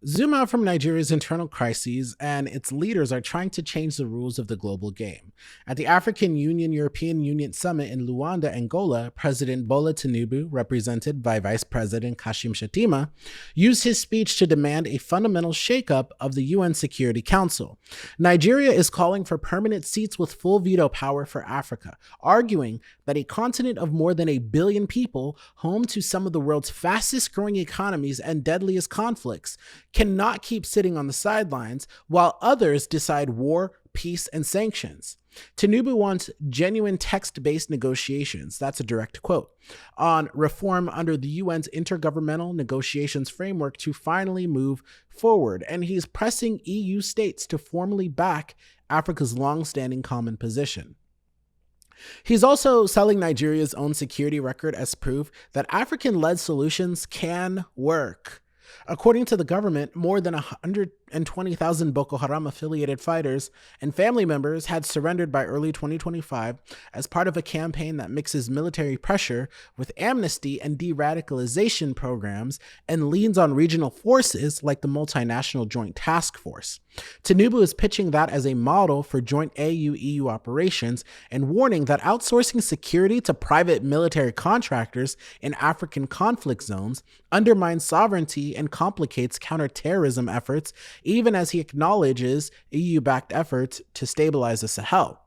Zoom out from Nigeria's internal crises, and its leaders are trying to change the rules of the global game. At the African Union European Union Summit in Luanda, Angola, President Bola Tinubu, represented by Vice President Kashim Shettima, used his speech to demand a fundamental shakeup of the UN Security Council. Nigeria is calling for permanent seats with full veto power for Africa, arguing that a continent of more than 1 billion people, home to some of the world's fastest growing economies and deadliest conflicts, cannot keep sitting on the sidelines while others decide war, peace, and sanctions. Tinubu wants genuine text-based negotiations, that's a direct quote, on reform under the UN's Intergovernmental Negotiations Framework to finally move forward, and he's pressing EU states to formally back Africa's long-standing common position. He's also selling Nigeria's own security record as proof that African-led solutions can work. According to the government, more than 120,000 Boko Haram affiliated fighters and family members had surrendered by early 2025 as part of a campaign that mixes military pressure with amnesty and de-radicalization programs and leans on regional forces like the multinational Joint Task Force. Tinubu is pitching that as a model for joint AU-EU operations and warning that outsourcing security to private military contractors in African conflict zones undermines sovereignty and complicates counterterrorism efforts, even as he acknowledges EU-backed efforts to stabilize the Sahel.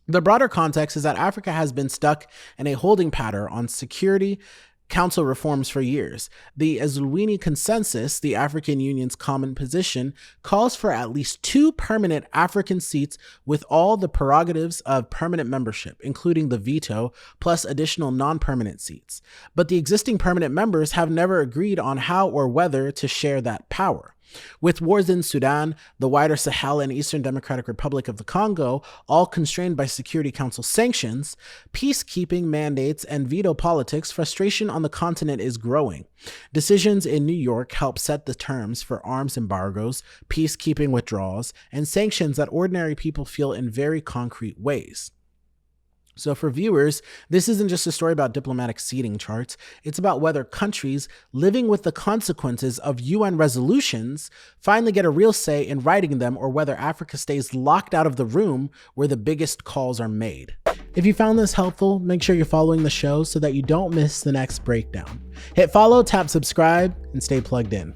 The broader context is that Africa has been stuck in a holding pattern on security council reforms for years. The Ezulwini Consensus, the African Union's common position, calls for at least 2 permanent African seats with all the prerogatives of permanent membership, including the veto, plus additional non-permanent seats. But the existing permanent members have never agreed on how or whether to share that power. With wars in Sudan, the wider Sahel, and Eastern Democratic Republic of the Congo, all constrained by Security Council sanctions, peacekeeping mandates, and veto politics, frustration on the continent is growing. Decisions in New York help set the terms for arms embargoes, peacekeeping withdrawals, and sanctions that ordinary people feel in very concrete ways. So for viewers, this isn't just a story about diplomatic seating charts. It's about whether countries living with the consequences of UN resolutions finally get a real say in writing them, or whether Africa stays locked out of the room where the biggest calls are made. If you found this helpful, make sure you're following the show so that you don't miss the next breakdown. Hit follow, tap subscribe, and stay plugged in.